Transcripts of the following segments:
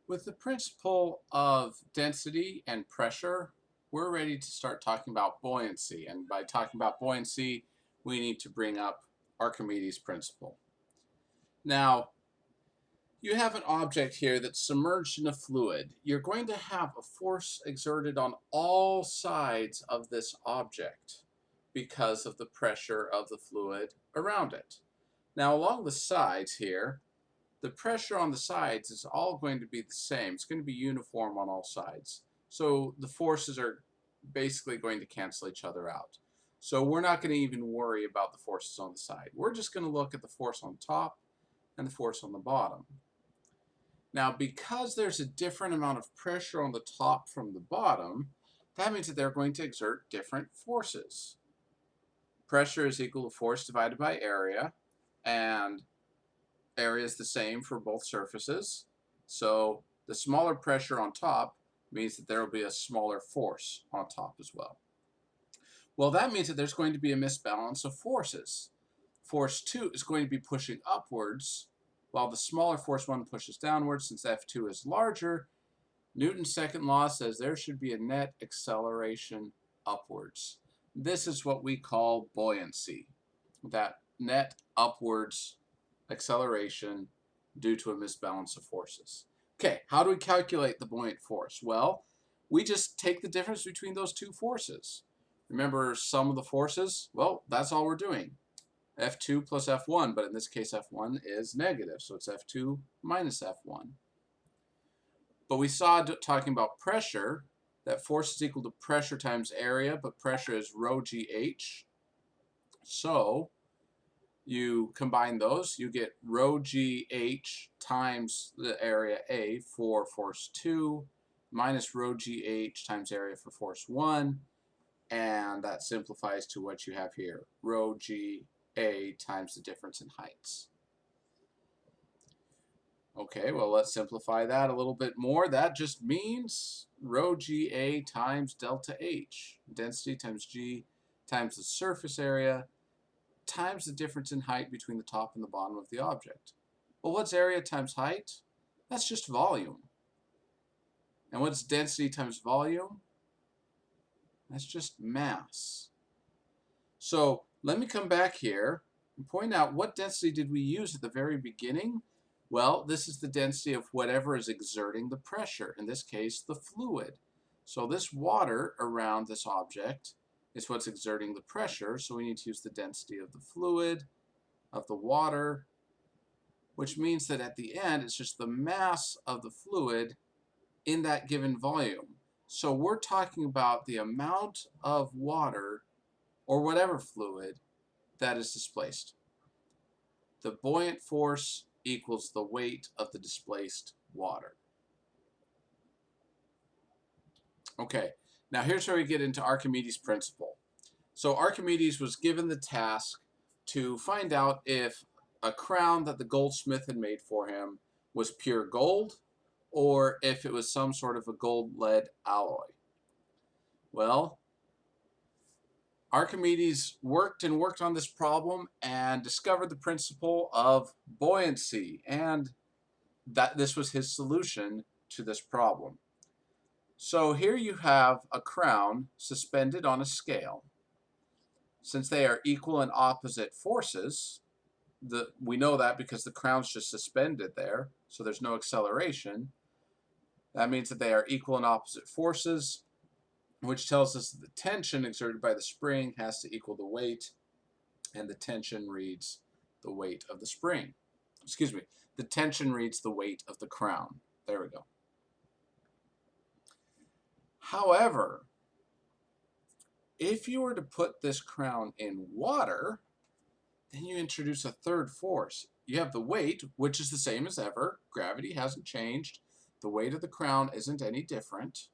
With the principle of density and pressure, we're ready to start talking about buoyancy. And by talking about buoyancy, we need to bring up Archimedes' principle. Now, you have an object here that's submerged in a fluid. You're going to have a force exerted on all sides of this object because of the pressure of the fluid around it. Now, along the sides here, the pressure on the sides is all going to be the same. It's going to be uniform on all sides. So the forces are basically going to cancel each other out. So we're not going to even worry about the forces on the side. We're just going to look at the force on top and the force on the bottom. Now, because there's a different amount of pressure on the top from the bottom, that means that they're going to exert different forces. Pressure is equal to force divided by area, and area is the same for both surfaces. So the smaller pressure on top means that there will be a smaller force on top as well. Well, that means that there's going to be a misbalance of forces. Force 2 is going to be pushing upwards, while the smaller force 1 pushes downwards. Since F2 is larger, Newton's second law says there should be a net acceleration upwards. This is what we call buoyancy, that net upwards acceleration due to a misbalance of forces. Okay, how do we calculate the buoyant force? Well, we just take the difference between those two forces. Remember, sum of the forces? Well, that's all we're doing. F2 plus F1, but in this case F1 is negative, so it's F2 minus F1. But we saw, talking about pressure, that force is equal to pressure times area, but pressure is rho GH. So you combine those, you get rho GH times the area A for force 2 minus rho GH times area for force 1, and that simplifies to what you have here, rho GA times the difference in heights. Okay, well, let's simplify that a little bit more. That just means rho GA times delta H, density times G times the surface area times the difference in height between the top and the bottom of the object. Well, what's area times height? That's just volume. And what's density times volume? That's just mass. So let me come back here and point out, what density did we use at the very beginning? Well, this is the density of whatever is exerting the pressure, in this case, the fluid. So this water around this object is what's exerting the pressure, so we need to use the density of the fluid, of the water, which means that at the end, it's just the mass of the fluid in that given volume. So we're talking about the amount of water, or whatever fluid, that is displaced. The buoyant force equals the weight of the displaced water. Okay, now here's where we get into Archimedes' principle. So Archimedes was given the task to find out if a crown that the goldsmith had made for him was pure gold or if it was some sort of a gold-lead alloy. Well, Archimedes worked and worked on this problem and discovered the principle of buoyancy, and that this was his solution to this problem. So here you have a crown suspended on a scale. Since they are equal and opposite forces, we know that because the crown's just suspended there, so there's no acceleration. That means that they are equal and opposite forces, which tells us that the tension exerted by the spring has to equal the weight, and the tension reads the weight of the spring. Excuse me, the tension reads the weight of the crown. There we go. However, if you were to put this crown in water, then you introduce a third force. You have the weight, which is the same as ever. Gravity hasn't changed. The weight of the crown isn't any different.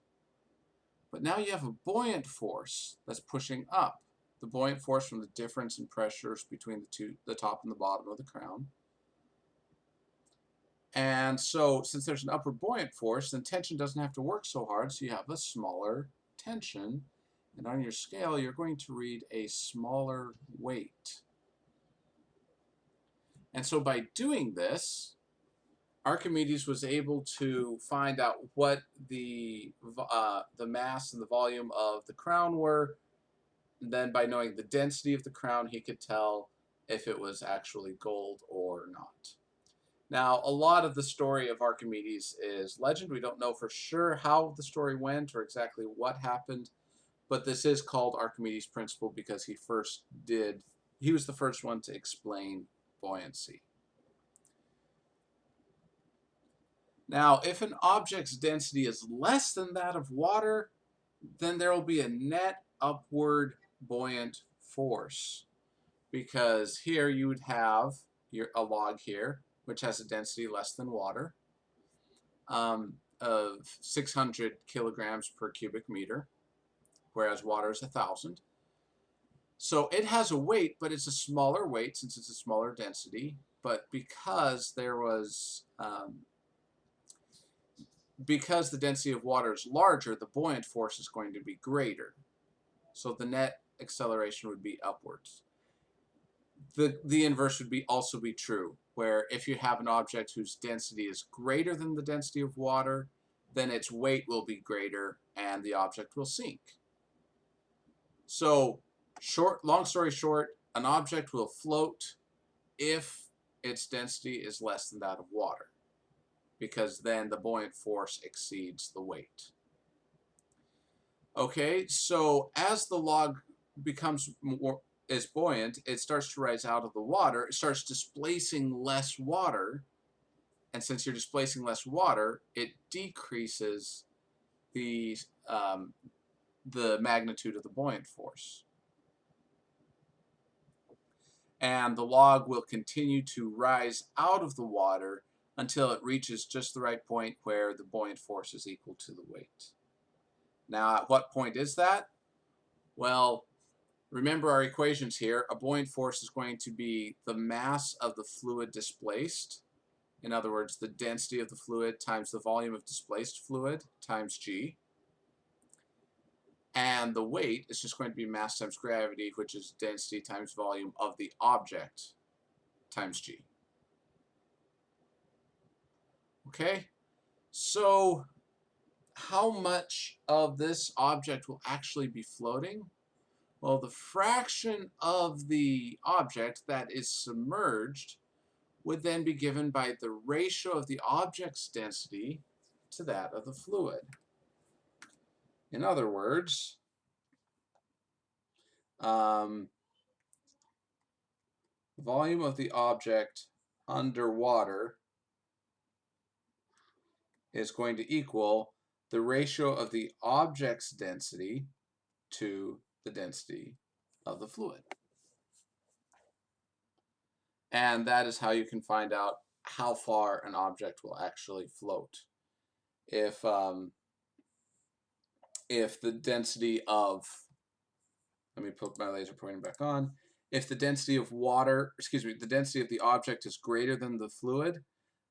But now you have a buoyant force that's pushing up. The buoyant force from the difference in pressures between the top and the bottom of the crown. And so, since there's an upward buoyant force, then tension doesn't have to work so hard, so you have a smaller tension. And on your scale, you're going to read a smaller weight. And so by doing this, Archimedes was able to find out what the mass and the volume of the crown were. And then by knowing the density of the crown, he could tell if it was actually gold or not. Now, a lot of the story of Archimedes is legend. We don't know for sure how the story went or exactly what happened, but this is called Archimedes' principle because he was the first one to explain buoyancy. Now, if an object's density is less than that of water, then there will be a net upward buoyant force, because here you would have a log here, which has a density less than water, of 600 kilograms per cubic meter, whereas water is 1,000. So it has a weight, but it's a smaller weight since it's a smaller density. But because because the density of water is larger, the buoyant force is going to be greater. So the net acceleration would be upwards. The inverse would also be true, where if you have an object whose density is greater than the density of water, then its weight will be greater and the object will sink. So long story short, an object will float if its density is less than that of water, because then the buoyant force exceeds the weight. Okay, so as the log is buoyant, it starts to rise out of the water. It starts displacing less water, and since you're displacing less water, it decreases the magnitude of the buoyant force. And the log will continue to rise out of the water until it reaches just the right point where the buoyant force is equal to the weight. Now, at what point is that? Well, remember our equations here. A buoyant force is going to be the mass of the fluid displaced. In other words, the density of the fluid times the volume of displaced fluid times g. And the weight is just going to be mass times gravity, which is density times volume of the object times g. Okay, so how much of this object will actually be floating? Well, the fraction of the object that is submerged would then be given by the ratio of the object's density to that of the fluid. In other words, volume of the object underwater is going to equal the ratio of the object's density to the density of the fluid. And that is how you can find out how far an object will actually float. If the density of, let me put my laser pointer back on, if the density of the density of the object is greater than the fluid,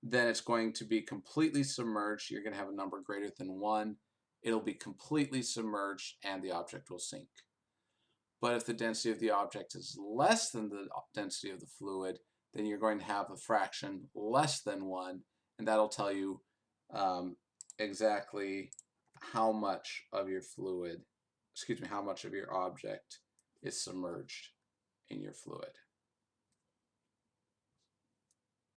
then it's going to be completely submerged. You're going to have a number greater than 1. It'll be completely submerged and the object will sink. But if the density of the object is less than the density of the fluid, then you're going to have a fraction less than 1, and that'll tell you exactly how much of your how much of your object is submerged in your fluid.